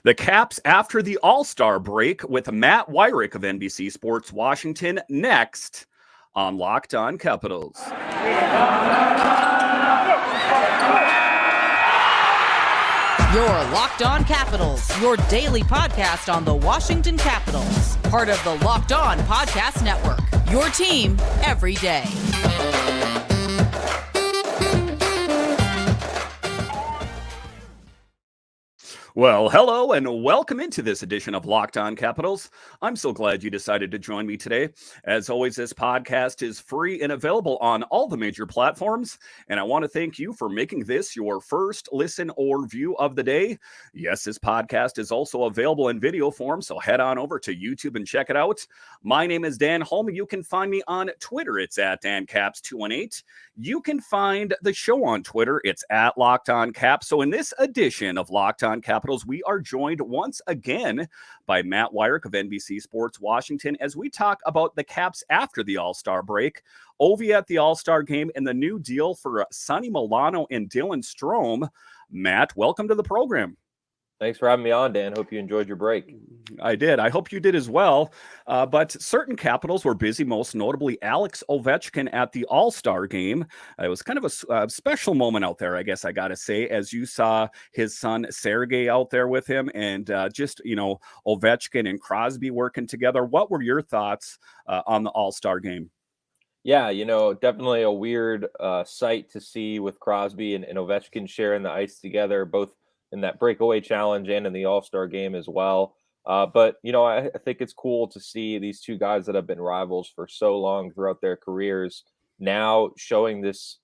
The Caps after the All-Star break with Matt Weyrich of NBC Sports Washington next on Locked On Capitals. Your Locked On Capitals, your daily podcast on the Washington Capitals. Part of the Locked On Podcast Network, your team every day. Well, hello and welcome into this edition of Locked On Capitals. I'm so glad you decided to join me today. As always, this podcast is free and available on all the major platforms. And I want to thank you for making this your first listen or view of the day. Yes, this podcast is also available in video form, so head on over to YouTube and check it out. My name is Dan Holm. You can find me on Twitter. It's at DanCaps218. You can find the show on Twitter. It's at Locked On Caps. So in this edition of Locked On Capitals, we are joined once again by Matt Weyrich of NBC Sports Washington as we talk about the Caps after the All-Star break, Ovi at the All-Star game, and the new deal for Sonny, Milano, and Dylan Strome. Matt, welcome to the program. Thanks for having me on, Dan. Hope you enjoyed your break. I did. I hope you did as well. But certain Capitals were busy, most notably Alex Ovechkin at the All-Star game. It was kind of a special moment out there, I guess I got to say, as you saw his son Sergey out there with him and Ovechkin and Crosby working together. What were your thoughts on the All-Star game? Yeah, definitely a weird sight to see with Crosby and Ovechkin sharing the ice together, both in that breakaway challenge and in the All-Star game as well. But I think it's cool to see these two guys that have been rivals for so long throughout their careers now showing this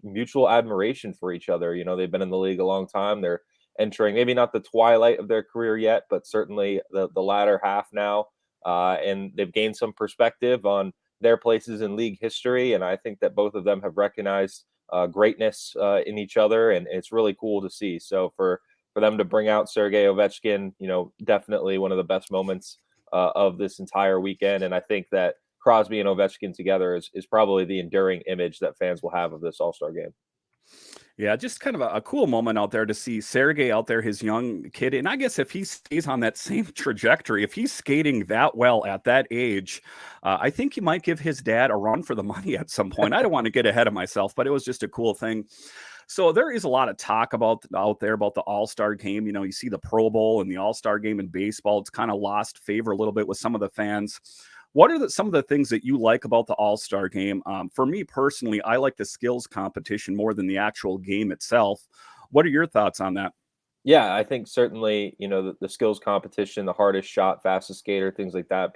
mutual admiration for each other. They've been in the league a long time. They're entering maybe not the twilight of their career yet, but certainly the latter half now. And they've gained some perspective on their places in league history. And I think that both of them have recognized greatness in each other, and it's really cool to see. So for them to bring out Sergey Ovechkin, definitely one of the best moments of this entire weekend. And I think that Crosby and Ovechkin together is probably the enduring image that fans will have of this All-Star game. Yeah, just kind of a cool moment out there to see Sergey out there, his young kid. And I guess if he stays on that same trajectory, if he's skating that well at that age, I think he might give his dad a run for the money at some point. I don't want to get ahead of myself, but it was just a cool thing. So there is a lot of talk out there about the All-Star game. You see the Pro Bowl and the All-Star game in baseball. It's kind of lost favor a little bit with some of the fans. What are some of the things that you like about the All-Star game? For me personally, I like the skills competition more than the actual game itself. What are your thoughts on that? Yeah, I think certainly, the skills competition, the hardest shot, fastest skater, things like that.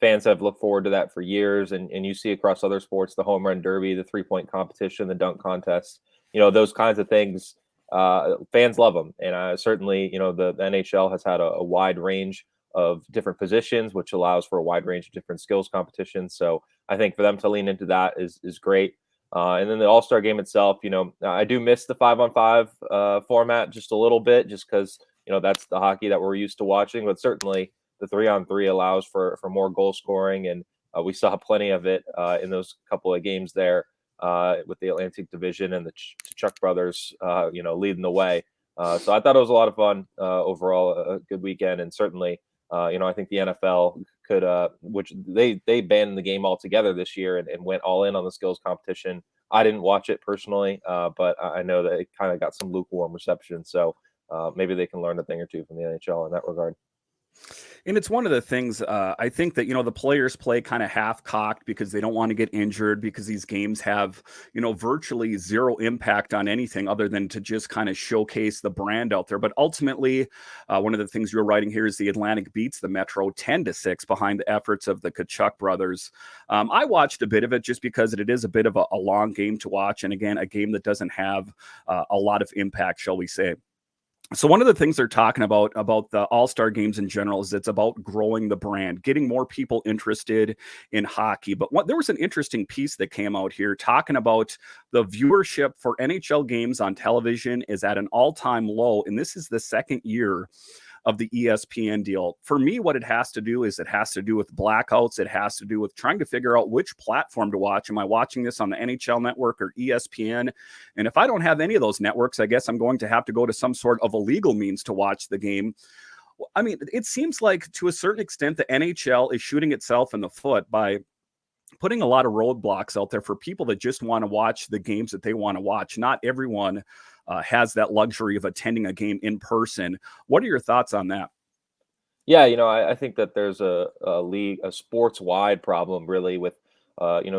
Fans have looked forward to that for years. And you see across other sports, the home run derby, the 3-point competition, the dunk contest, those kinds of things. Fans love them. And certainly, the NHL has had a wide range of different positions, which allows for a wide range of different skills competitions. So I think for them to lean into that is great. And then the All-Star game itself, I do miss the 5-on-5 format just a little bit, just because, that's the hockey that we're used to watching. But certainly the 3-on-3 allows for more goal scoring. And we saw plenty of it in those couple of games there with the Atlantic Division and the Chuck brothers, leading the way. So I thought it was a lot of fun overall, a good weekend. And certainly, I think the NFL could, which they banned the game altogether this year and went all in on the skills competition. I didn't watch it personally, but I know that it kind of got some lukewarm reception. So maybe they can learn a thing or two from the NHL in that regard. And it's one of the things I think that, the players play kind of half cocked because they don't want to get injured, because these games have, virtually zero impact on anything other than to just kind of showcase the brand out there. But ultimately, one of the things you're writing here is the Atlantic beats the Metro 10-6 behind the efforts of the Tkachuk brothers. I watched a bit of it just because it is a bit of a long game to watch. And again, a game that doesn't have a lot of impact, shall we say. So one of the things they're talking about the All-Star games in general is it's about growing the brand, getting more people interested in hockey. But there was an interesting piece that came out here talking about the viewership for NHL games on television is at an all-time low. And this is the second year of the ESPN deal. For me, what it has to do is it has to do with blackouts. It has to do with trying to figure out which platform to watch. Am I watching this on the NHL network or ESPN? And if I don't have any of those networks, I guess I'm going to have to go to some sort of illegal means to watch the game. I mean, it seems like to a certain extent, the NHL is shooting itself in the foot by putting a lot of roadblocks out there for people that just want to watch the games that they want to watch. Not everyone has that luxury of attending a game in person. What are your thoughts on that? Yeah, I think that there's a sports wide problem really with,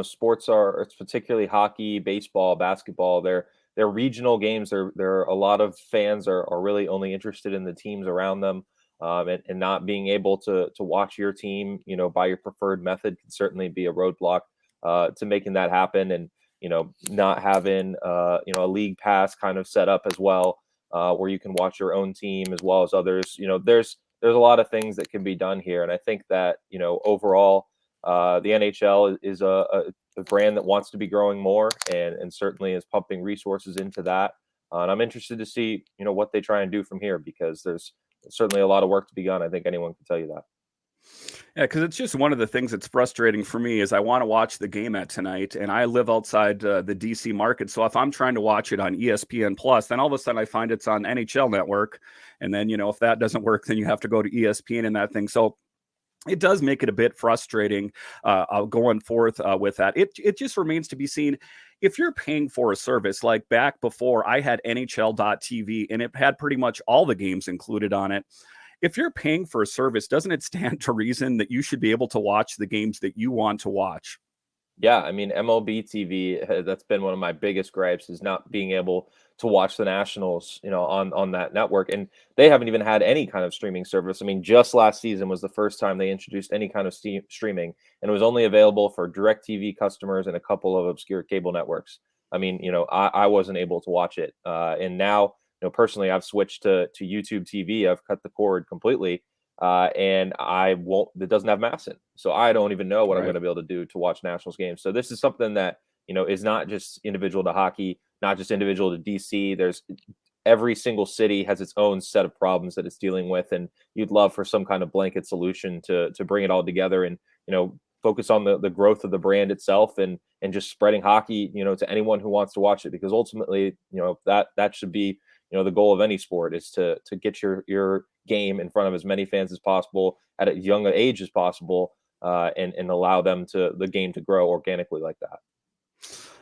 sports it's particularly hockey, baseball, basketball. They're regional games. There are a lot of fans are really only interested in the teams around them, and not being able to watch your team, by your preferred method can certainly be a roadblock to making that happen. And not having a league pass kind of set up as well, where you can watch your own team as well as others. There's a lot of things that can be done here, and I think that overall, the NHL is a brand that wants to be growing more, and certainly is pumping resources into that. And I'm interested to see what they try and do from here, because there's certainly a lot of work to be done. I think anyone can tell you that. Yeah, because it's just one of the things that's frustrating for me is I want to watch the game at tonight, and I live outside the DC market. So if I'm trying to watch it on ESPN Plus, then all of a sudden I find it's on NHL Network, and then if that doesn't work, then you have to go to ESPN and that thing. So it does make it a bit frustrating going forth with that. It just remains to be seen. If you're paying for a service, like back before I had NHL.tv and it had pretty much all the games included on it. If you're paying for a service, doesn't it stand to reason that you should be able to watch the games that you want to watch? Yeah, I mean MLB TV. That's been one of my biggest gripes, is not being able to watch the Nationals, on that network, and they haven't even had any kind of streaming service. I mean, just last season was the first time they introduced any kind of streaming, and it was only available for DirecTV customers and a couple of obscure cable networks. I mean, I wasn't able to watch it, and now, personally, I've switched to YouTube TV. I've cut the cord completely, and I won't. It doesn't have Masson, so I don't even know what I'm Right. going to be able to do to watch Nationals games. So this is something that is not just individual to hockey, not just individual to DC. There's every single city has its own set of problems that it's dealing with, and you'd love for some kind of blanket solution to bring it all together and focus on the growth of the brand itself, and just spreading hockey to anyone who wants to watch it, because ultimately that should be the goal of any sport, is to get your game in front of as many fans as possible at as young an age as possible, and allow the game to grow organically like that.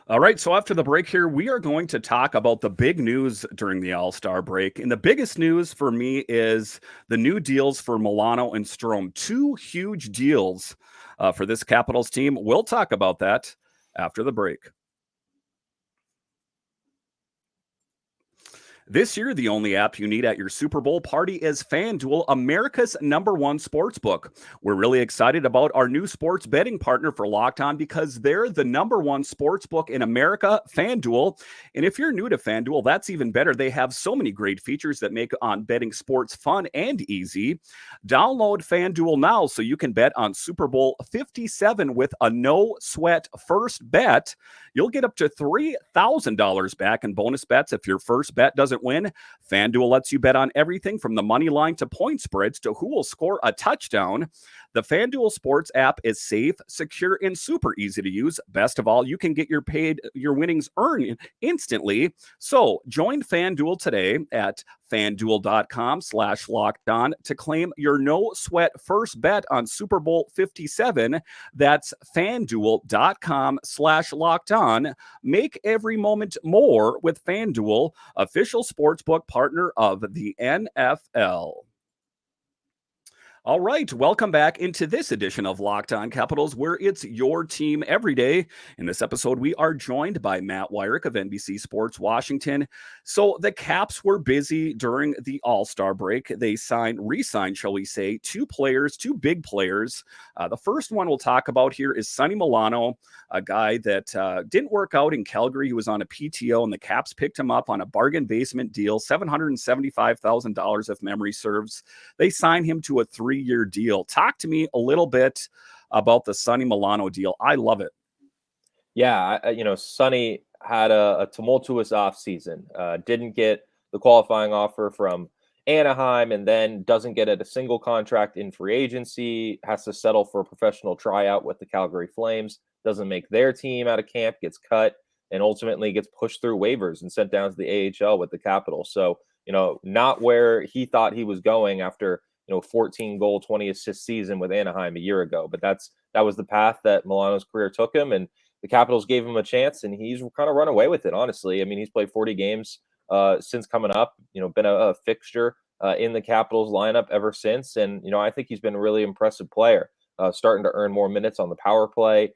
All right. So after the break here, we are going to talk about the big news during the All-Star break. And the biggest news for me is the new deals for Milano and Strome. Two huge deals for this Capitals team. We'll talk about that after the break. This year, the only app you need at your Super Bowl party is FanDuel, America's #1 sportsbook. We're really excited about our new sports betting partner for Locked On, because they're the #1 sportsbook in America, FanDuel. And if you're new to FanDuel, that's even better. They have so many great features that make on betting sports fun and easy. Download FanDuel now so you can bet on Super Bowl 57 with a no-sweat first bet. You'll get up to $3,000 back in bonus bets if your first bet doesn't win. FanDuel lets you bet on everything from the money line to point spreads to who will score a touchdown. The FanDuel Sports app is safe, secure, and super easy to use. Best of all, you can get your winnings earned instantly. So join FanDuel today at FanDuel.com/lockedon to claim your no-sweat first bet on Super Bowl 57. That's FanDuel.com/lockedon. Make every moment more with FanDuel, official sportsbook partner of the NFL. All right, welcome back into this edition of Locked On Capitals, where it's your team every day. In this episode, we are joined by Matt Weyrich of NBC Sports Washington. So the Caps were busy during the All-Star break. They re-signed, shall we say, two big players. The first one we'll talk about here is Sonny Milano, a guy that didn't work out in Calgary. He was on a PTO, and the Caps picked him up on a bargain basement deal, $775,000 if memory serves. They signed him to a 3-year deal. Talk to me a little bit about the Sonny Milano deal. I love it. Yeah, Sonny had a tumultuous offseason. Didn't get the qualifying offer from Anaheim, and then doesn't get a single contract in free agency, has to settle for a professional tryout with the Calgary Flames, doesn't make their team out of camp, gets cut, and ultimately gets pushed through waivers and sent down to the AHL with the Capitals. So, not where he thought he was going after 14 goal, 20 assist season with Anaheim a year ago. But that was the path that Milano's career took him, and the Capitals gave him a chance, and he's kind of run away with it, honestly. I mean, he's played 40 games since coming up, been a fixture in the Capitals lineup ever since. And, I think he's been a really impressive player, starting to earn more minutes on the power play,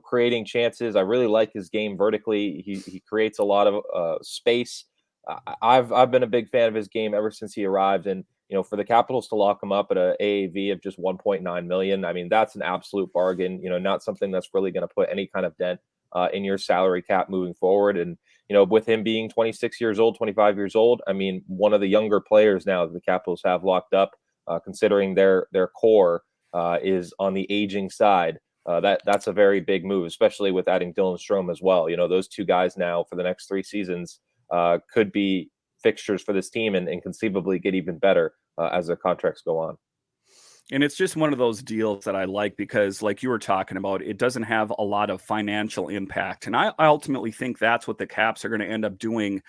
creating chances. I really like his game vertically. He creates a lot of space. I've been a big fan of his game ever since he arrived. And, for the Capitals to lock him up at a AAV of just 1.9 million, I mean, that's an absolute bargain, not something that's really going to put any kind of dent in your salary cap moving forward. And, with him being 26 years old, 25 years old, I mean, one of the younger players now that the Capitals have locked up, considering their core is on the aging side. That's a very big move, especially with adding Dylan Strome as well. Those two guys now for the next 3 seasons could be fixtures for this team and conceivably get even better as their contracts go on. And it's just one of those deals that I like because, like you were talking about, it doesn't have a lot of financial impact. And I ultimately think that's what the Caps are going to end up doing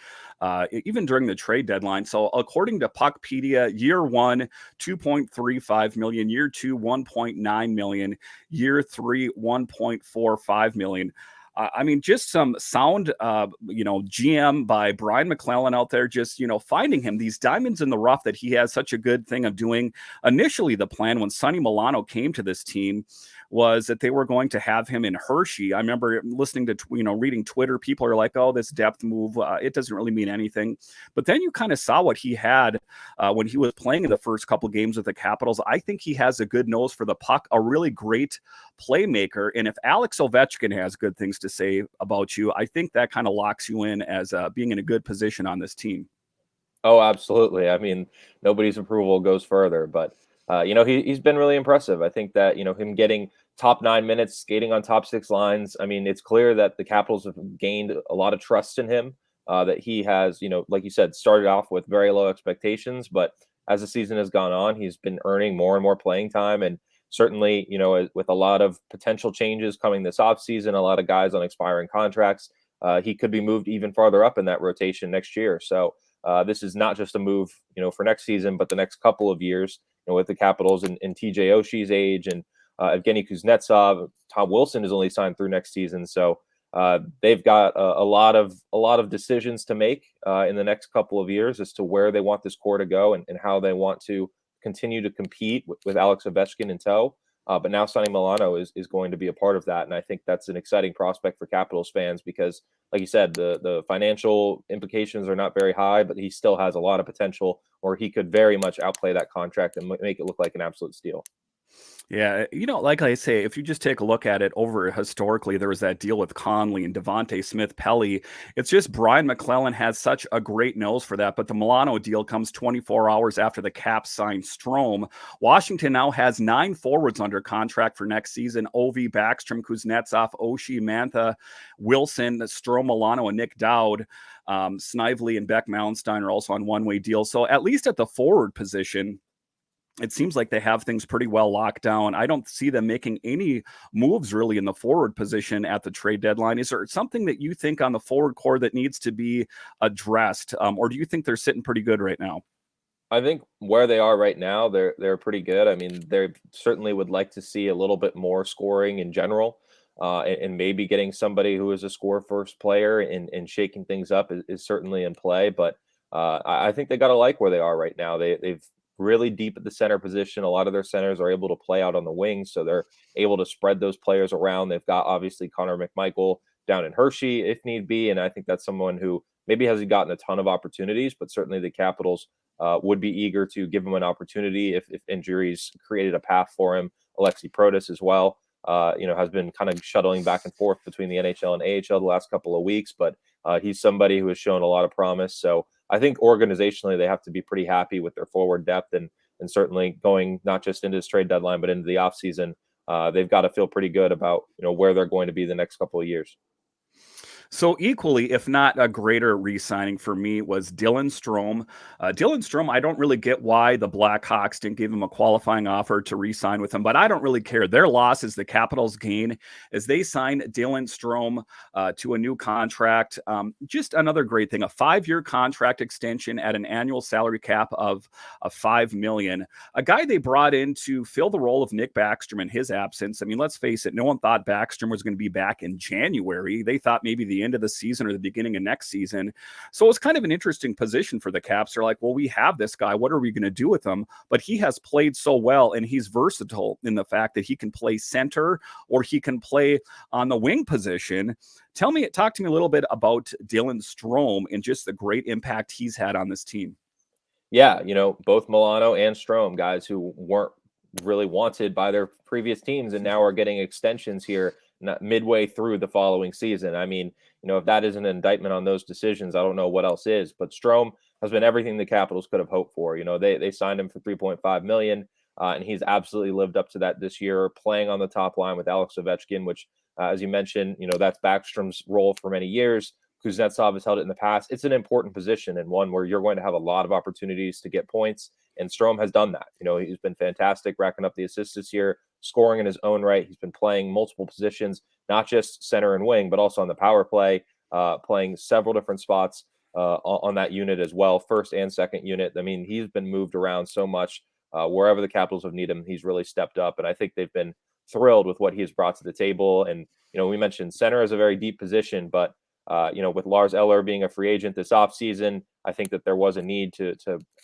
even during the trade deadline. So according to Puckpedia, year 1, 2.35 million, year 2, 1.9 million, year 3, 1.45 million. I mean, just some sound, GM by Brian McClellan out there, just, finding him these diamonds in the rough that he has such a good thing of doing. Initially, the plan when Sonny Milano came to this team was that they were going to have him in Hershey. I remember listening to, reading Twitter. People are like, oh, this depth move, it doesn't really mean anything. But then you kind of saw what he had when he was playing in the first couple games with the Capitals. I think he has a good nose for the puck, a really great playmaker. And if Alex Ovechkin has good things to say about you, I think that kind of locks you in as being in a good position on this team. Oh, absolutely. I mean, nobody's approval goes further, but he's been really impressive. I think that, him getting top 9 minutes, skating on top 6 lines. I mean, it's clear that the Capitals have gained a lot of trust in him, that he has, like you said, started off with very low expectations, but as the season has gone on, he's been earning more and more playing time. And certainly, with a lot of potential changes coming this offseason, a lot of guys on expiring contracts, he could be moved even farther up in that rotation next year. So this is not just a move, for next season, but the next couple of years, with the Capitals and TJ Oshie's age and Evgeny Kuznetsov. Tom Wilson is only signed through next season. So they've got a lot of decisions to make in the next couple of years as to where they want this core to go and how they want to continue to compete with Alex Ovechkin in tow. But now Sonny Milano is going to be a part of that. And I think that's an exciting prospect for Capitals fans because, like you said, the financial implications are not very high, but he still has a lot of potential, or he could very much outplay that contract and make it look like an absolute steal. Yeah, like I say, if you just take a look at it over historically, there was that deal with Conley and Devontae Smith-Pelly. It's just Brian McClellan has such a great nose for that. But the Milano deal comes 24 hours after the Caps signed Strome. Washington now has 9 forwards under contract for next season: Ovi, Backstrom, Kuznetsov, Oshie, Mantha, Wilson, Strome, Milano, and Nick Dowd. Snively and Beck Malmstein are also on one-way deals. So at least at the forward position, it seems like they have things pretty well locked down. I don't see them making any moves really in the forward position at the trade deadline. Is there something that you think on the forward core that needs to be addressed? Or do you think they're sitting pretty good right now? I think where they are right now, they're pretty good. I mean, they certainly would like to see a little bit more scoring in general, and maybe getting somebody who is a score first player and shaking things up is certainly in play. But I think they got to like where they are right now. They've really deep at the center position. A lot of their centers are able to play out on the wings, so they're able to spread those players around. They've got obviously Connor McMichael down in Hershey if need be, and I think that's someone who maybe hasn't gotten a ton of opportunities, but certainly the Capitals would be eager to give him an opportunity if injuries created a path for him. Alexi Protas as well, has been kind of shuttling back and forth between the NHL and AHL the last couple of weeks, but he's somebody who has shown a lot of promise. So I think organizationally they have to be pretty happy with their forward depth and certainly going not just into this trade deadline, but into the offseason. They've got to feel pretty good about, where they're going to be the next couple of years. So equally, if not a greater re-signing for me, was Dylan Strome. Dylan Strome, I don't really get why the Blackhawks didn't give him a qualifying offer to re-sign with him, but I don't really care. Their loss is the Capitals' gain as they sign Dylan Strome to a new contract. Just another great thing, a 5-year contract extension at an annual salary cap of $5 million. A guy they brought in to fill the role of Nick Backstrom in his absence. I mean, let's face it, no one thought Backstrom was going to be back in January. They thought maybe the end of the season or the beginning of next season. So it was kind of an interesting position for the Caps. They're like, well, we have this guy. What are we going to do with him? But he has played so well, and he's versatile in the fact that he can play center or he can play on the wing position. Talk to me a little bit about Dylan Strome and just the great impact he's had on this team. Yeah, both Milano and Strome, guys who weren't really wanted by their previous teams and now are getting extensions here midway through the following season. I mean, if that isn't an indictment on those decisions, I don't know what else is. But Strome has been everything the Capitals could have hoped for. They signed him for $3.5 million, and he's absolutely lived up to that this year, playing on the top line with Alex Ovechkin, which, as you mentioned, that's Backstrom's role for many years. Kuznetsov has held it in the past. It's an important position and one where you're going to have a lot of opportunities to get points. And Strome has done that. He's been fantastic, racking up the assists this year, scoring in his own right. He's been playing multiple positions, not just center and wing, but also on the power play, playing several different spots on that unit as well, first and second unit. I mean, he's been moved around so much. Wherever the Capitals have needed him, he's really stepped up. And I think they've been thrilled with what he has brought to the table. And, we mentioned center is a very deep position, but with Lars Eller being a free agent this offseason, I think that there was a need to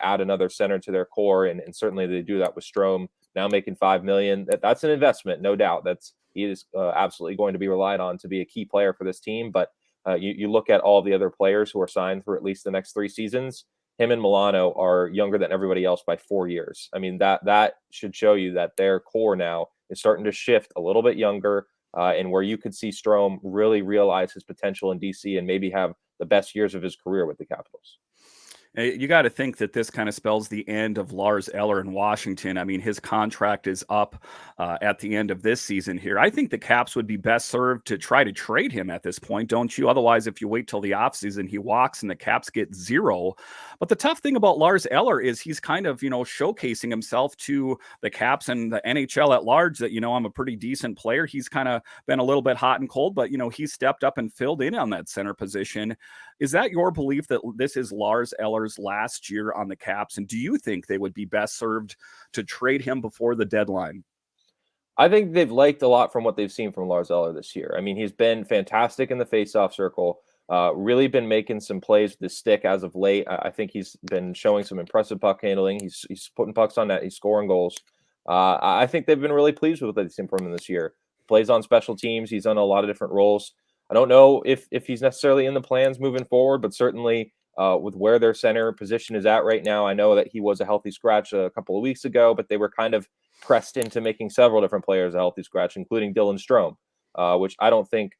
add another center to their core, and certainly they do that with Strome now making $5 million. That's an investment, no doubt. He is absolutely going to be relied on to be a key player for this team. But you look at all the other players who are signed for at least the next 3 seasons. Him and Milano are younger than everybody else by 4 years. I mean, that should show you that their core now is starting to shift a little bit younger. And where you could see Strome really realize his potential in DC and maybe have the best years of his career with the Capitals. You got to think that this kind of spells the end of Lars Eller in Washington. I mean, his contract is up at the end of this season here. I think the Caps would be best served to try to trade him at this point, don't you? Otherwise, if you wait till the offseason, he walks and the Caps get 0. But the tough thing about Lars Eller is he's kind of, showcasing himself to the Caps and the NHL at large that, I'm a pretty decent player. He's kind of been a little bit hot and cold, but, he's stepped up and filled in on that center position. Is that your belief that this is Lars Eller's last year on the Caps? And do you think they would be best served to trade him before the deadline? I think they've liked a lot from what they've seen from Lars Eller this year. I mean, he's been fantastic in the faceoff circle, really been making some plays with the stick as of late. I think he's been showing some impressive puck handling. He's putting pucks on net. He's scoring goals. I think they've been really pleased with what they've seen from him this year. Plays on special teams. He's done a lot of different roles. I don't know if he's necessarily in the plans moving forward, but certainly with where their center position is at right now, I know that he was a healthy scratch a couple of weeks ago, but they were kind of pressed into making several different players a healthy scratch, including Dylan Strome, which I don't think,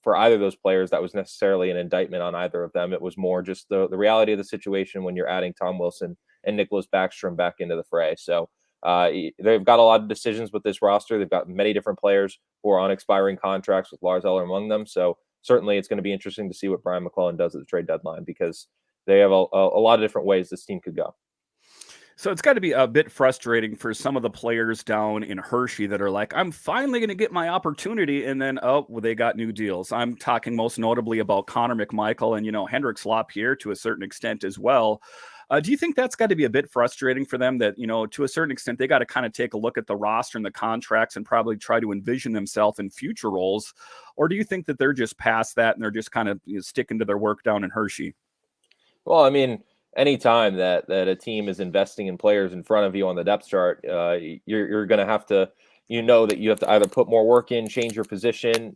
for either of those players, that was necessarily an indictment on either of them. It was more just the reality of the situation when you're adding Tom Wilson and Nicholas Backstrom back into the fray. So they've got a lot of decisions with this roster. They've got many different players who are on expiring contracts with Lars Eller among them. So certainly it's going to be interesting to see what Brian McClellan does at the trade deadline, because they have a lot of different ways this team could go. So it's got to be a bit frustrating for some of the players down in Hershey that are like, I'm finally going to get my opportunity. And then, they got new deals. I'm talking most notably about Connor McMichael and, Hendrix Lapierre to a certain extent as well. Do you think that's got to be a bit frustrating for them that, to a certain extent, they got to kind of take a look at the roster and the contracts and probably try to envision themselves in future roles? Or do you think that they're just past that and they're just kind of sticking to their work down in Hershey? Well, I mean, anytime that a team is investing in players in front of you on the depth chart, you're going to have to, that you have to either put more work in, change your position,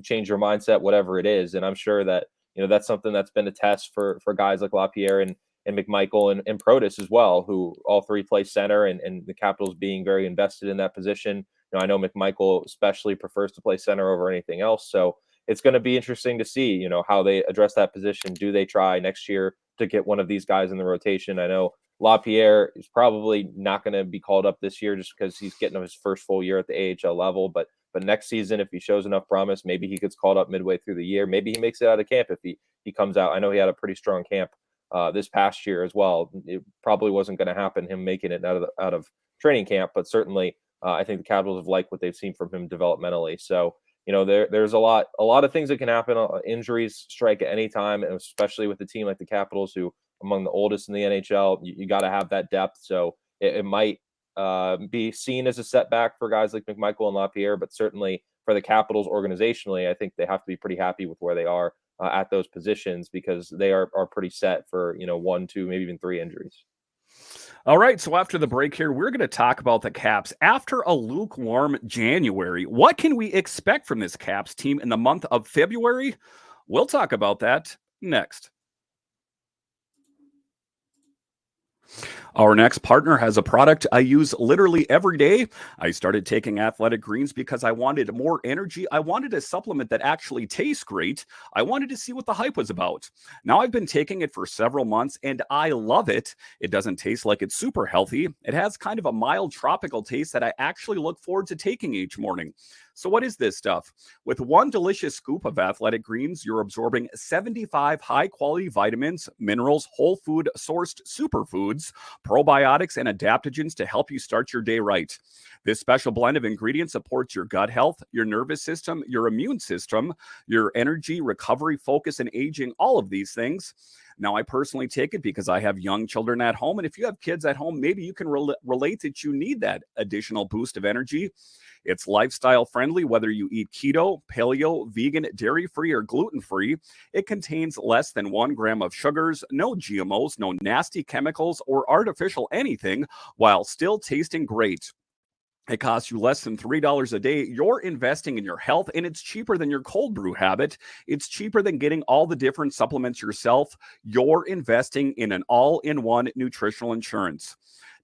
change your mindset, whatever it is. And I'm sure that, that's something that's been a test for guys like Lapierre and McMichael and Protas as well, who all three play center, and the Capitals being very invested in that position. I know McMichael especially prefers to play center over anything else. So it's going to be interesting to see, how they address that position. Do they try next year to get one of these guys in the rotation? I know Lapierre is probably not going to be called up this year just because he's getting his first full year at the AHL level, but But next season, if he shows enough promise, maybe he gets called up midway through the year. Maybe he makes it out of camp if he comes out. I know he had a pretty strong camp this past year as well. It probably wasn't going to happen, him making it out of training camp, but certainly I think the Capitals have liked what they've seen from him developmentally. So, there's a lot of things that can happen. Injuries strike at any time, and especially with a team like the Capitals, who among the oldest in the NHL, you got to have that depth. So it might be seen as a setback for guys like McMichael and LaPierre, but certainly for the Capitals organizationally, I think they have to be pretty happy with where they are at those positions, because they are pretty set for 1, 2, maybe even 3 injuries. All right, so after the break here, we're going to talk about the Caps. After a lukewarm January, what can we expect from this Caps team in the month of February? We'll talk about that next. Our next partner has a product I use literally every day. I started taking Athletic Greens because I wanted more energy. I wanted a supplement that actually tastes great. I wanted to see what the hype was about. Now I've been taking it for several months and I love it. It doesn't taste like it's super healthy. It has kind of a mild tropical taste that I actually look forward to taking each morning. So what is this stuff? With one delicious scoop of Athletic Greens, you're absorbing 75 high-quality vitamins, minerals, whole food sourced superfoods, probiotics, and adaptogens to help you start your day right. This special blend of ingredients supports your gut health, your nervous system, your immune system, your energy, recovery, focus, and aging, all of these things. Now, I personally take it because I have young children at home, and if you have kids at home, maybe you can relate that you need that additional boost of energy. It's lifestyle friendly, whether you eat keto, paleo, vegan, dairy-free, or gluten-free. It contains less than 1 gram of sugars, no GMOs, no nasty chemicals, or artificial anything, while still tasting great. It costs you less than $3 a day. You're investing in your health, and it's cheaper than your cold brew habit. It's cheaper than getting all the different supplements yourself. You're investing in an all-in-one nutritional insurance.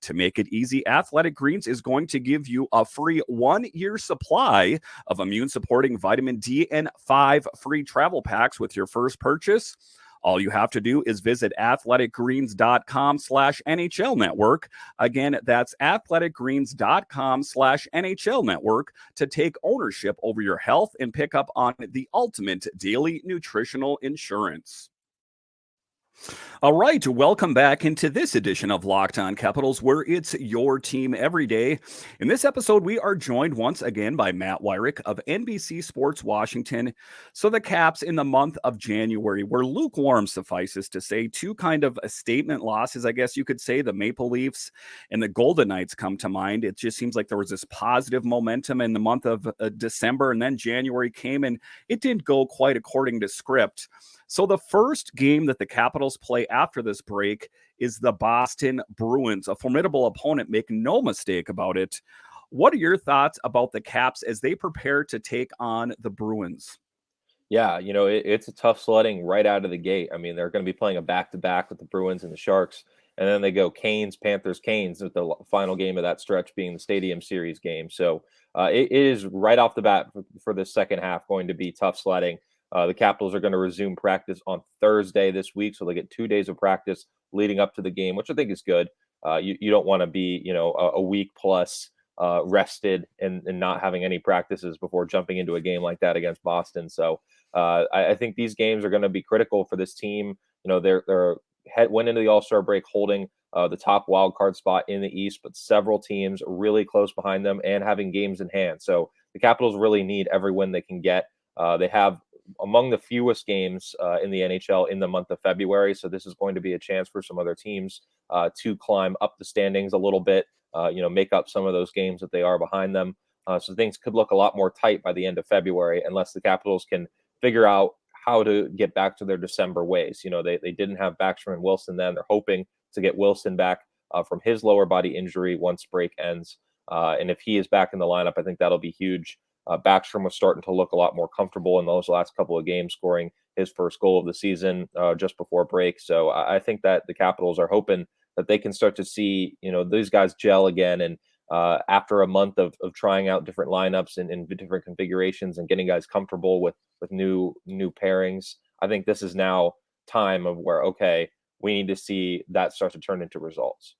To make it easy, Athletic Greens is going to give you a free 1-year supply of immune-supporting vitamin D and 5 free travel packs with your first purchase. All you have to do is visit athleticgreens.com/NHL Network. Again, that's athleticgreens.com/NHL Network to take ownership over your health and pick up on the ultimate daily nutritional insurance. All right, welcome back into this edition of Locked On Capitals, where it's your team every day. In this episode, we are joined once again by Matt Weyrich of NBC Sports Washington. So the Caps in the month of January were lukewarm, suffices to say. 2 kind of statement losses, I guess you could say. The Maple Leafs and the Golden Knights come to mind. It just seems like there was this positive momentum in the month of December, and then January came and it didn't go quite according to script. So the first game that the Capitals play after this break is the Boston Bruins, a formidable opponent, make no mistake about it. What are your thoughts about the Caps as they prepare to take on the Bruins? Yeah, it's a tough sledding right out of the gate. I mean, they're going to be playing a back-to-back with the Bruins and the Sharks, and then they go Canes, Panthers, Canes, with the final game of that stretch being the Stadium Series game. So it is right off the bat for the second half going to be tough sledding. The Capitals are going to resume practice on Thursday this week, so they get 2 days of practice leading up to the game, which I think is good. You don't want to be, a week plus rested and not having any practices before jumping into a game like that against Boston. So I think these games are going to be critical for this team. They're went into the All-Star break holding the top wild card spot in the East, but several teams really close behind them and having games in hand. So the Capitals really need every win they can get. They have among the fewest games in the NHL in the month of February. So this is going to be a chance for some other teams to climb up the standings a little bit, make up some of those games that they are behind them. So things could look a lot more tight by the end of February unless the Capitals can figure out how to get back to their December ways. They didn't have Backstrom and Wilson then. They're hoping to get Wilson back from his lower body injury once break ends. And if he is back in the lineup, I think that'll be huge. Backstrom was starting to look a lot more comfortable in those last couple of games, scoring his first goal of the season just before break. So I think that the Capitals are hoping that they can start to see, these guys gel again. And after a month of trying out different lineups and different configurations and getting guys comfortable with new pairings, I think this is now time of where, okay, we need to see that start to turn into results.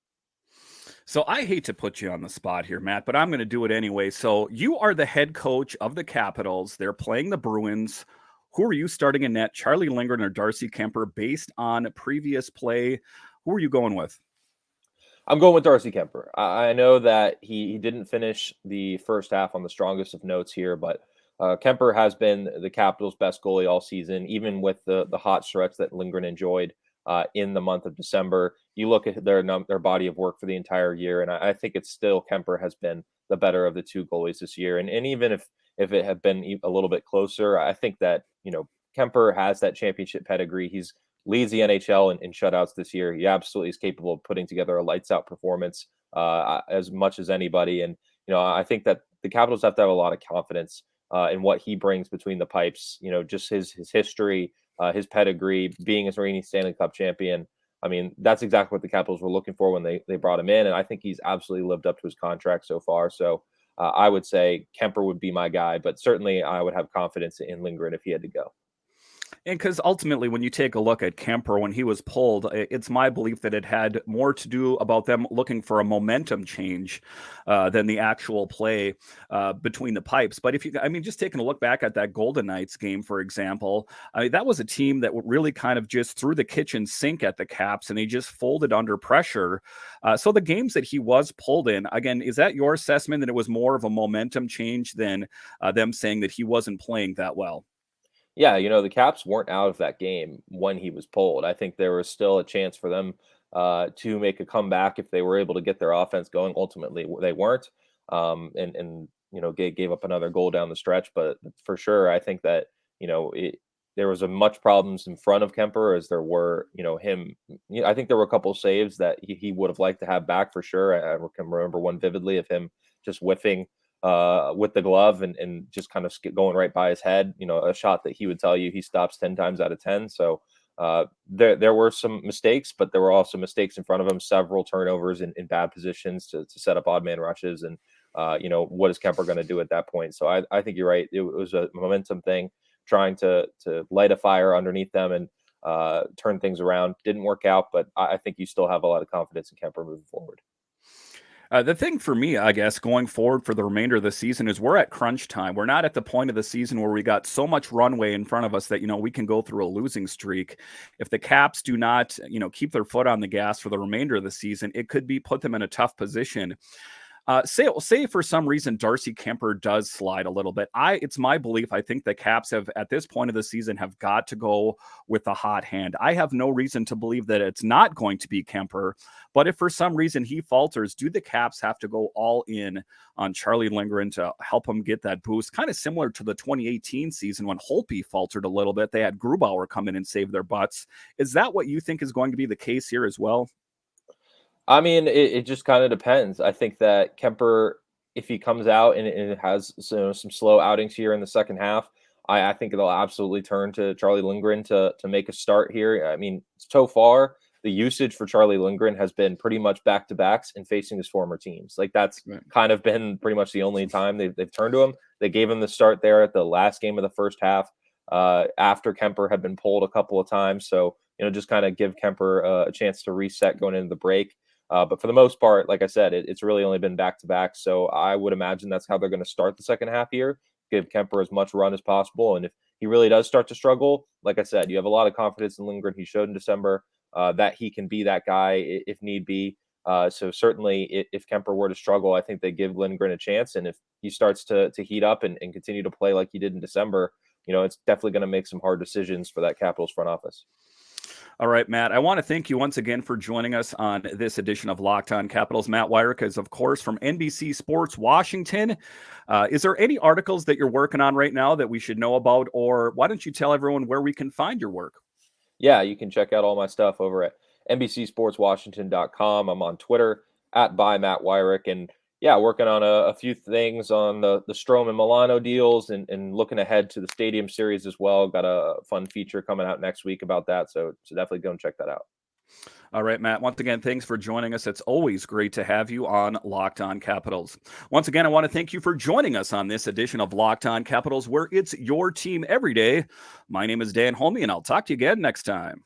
So I hate to put you on the spot here, Matt, but I'm going to do it anyway. So you are the head coach of the Capitals. They're playing the Bruins. Who are you starting in net, Charlie Lindgren or Darcy Kemper, based on previous play? Who are you going with? I'm going with Darcy Kemper. I know that he didn't finish the first half on the strongest of notes here, but Kemper has been the Capitals' best goalie all season, even with the hot stretch that Lindgren enjoyed in the month of December. You look at their body of work for the entire year, and I think it's still Kemper has been the better of the two goalies this year. And even if it had been a little bit closer, I think that Kemper has that championship pedigree. He's leads the NHL in shutouts this year. He absolutely is capable of putting together a lights out performance as much as anybody. And I think that the Capitals have to have a lot of confidence in what he brings between the pipes. Just his history, his pedigree, being a reigning Stanley Cup champion. I mean, that's exactly what the Capitals were looking for when they brought him in, and I think he's absolutely lived up to his contract so far. So I would say Kemper would be my guy, but certainly I would have confidence in Lindgren if he had to go. And because ultimately, when you take a look at Kemper, when he was pulled, it's my belief that it had more to do about them looking for a momentum change than the actual play between the pipes. But just taking a look back at that Golden Knights game, for example, that was a team that really kind of just threw the kitchen sink at the Caps, and they just folded under pressure. So the games that he was pulled in, again, is that your assessment that it was more of a momentum change than them saying that he wasn't playing that well? Yeah, the Caps weren't out of that game when he was pulled. I think there was still a chance for them to make a comeback if they were able to get their offense going. Ultimately, they weren't, and gave up another goal down the stretch. But for sure, I think that there was a much problems in front of Kemper as there were him. I think there were a couple saves that he would have liked to have back for sure. I can remember one vividly of him just whiffing with the glove and just kind of going right by his head, a shot that he would tell you he stops 10 times out of 10. So there were some mistakes, but there were also mistakes in front of him, several turnovers in bad positions to set up odd man rushes. And, what is Kemper going to do at that point? So I think you're right. It was a momentum thing, trying to light a fire underneath them and turn things around. Didn't work out, but I think you still have a lot of confidence in Kemper moving forward. The thing for me, I guess, going forward for the remainder of the season is we're at crunch time. We're not at the point of the season where we got so much runway in front of us that, we can go through a losing streak. If the Caps do not, keep their foot on the gas for the remainder of the season, it could put them in a tough position. Say for some reason Darcy Kemper does slide a little bit. It's my belief. I think the Caps have, at this point of the season, have got to go with the hot hand. I have no reason to believe that it's not going to be Kemper. But if for some reason he falters, do the Caps have to go all in on Charlie Lindgren to help him get that boost? Kind of similar to the 2018 season when Holtby faltered a little bit. They had Grubauer come in and save their butts. Is that what you think is going to be the case here as well? I mean, it just kind of depends. I think that Kemper, if he comes out and it has some slow outings here in the second half, I think it'll absolutely turn to Charlie Lindgren to make a start here. I mean, so far, the usage for Charlie Lindgren has been pretty much back-to-backs and facing his former teams. Like, that's Right. kind of been pretty much the only time they've turned to him. They gave him the start there at the last game of the first half after Kemper had been pulled a couple of times. So, just kind of give Kemper a chance to reset going into the break. But for the most part, like I said, it's really only been back-to-back. So I would imagine that's how they're going to start the second half here. Give Kemper as much run as possible. And if he really does start to struggle, like I said, you have a lot of confidence in Lindgren. He showed in December that he can be that guy if need be. So certainly if Kemper were to struggle, I think they give Lindgren a chance. And if he starts to heat up and continue to play like he did in December, it's definitely going to make some hard decisions for that Capitals front office. All right, Matt, I want to thank you once again for joining us on this edition of Locked On Capitals. Matt Weyrich is, of course, from NBC Sports Washington. Is there any articles that you're working on right now that we should know about, or why don't you tell everyone where we can find your work? Yeah, you can check out all my stuff over at NBCSportsWashington.com. I'm on Twitter @by Matt Weyrich, and yeah, working on a few things on the Strome and Milano deals and looking ahead to the Stadium Series as well. Got a fun feature coming out next week about that. So definitely go and check that out. All right, Matt, once again, thanks for joining us. It's always great to have you on Locked On Capitals. Once again, I want to thank you for joining us on this edition of Locked On Capitals, where it's your team every day. My name is Dan Holme, and I'll talk to you again next time.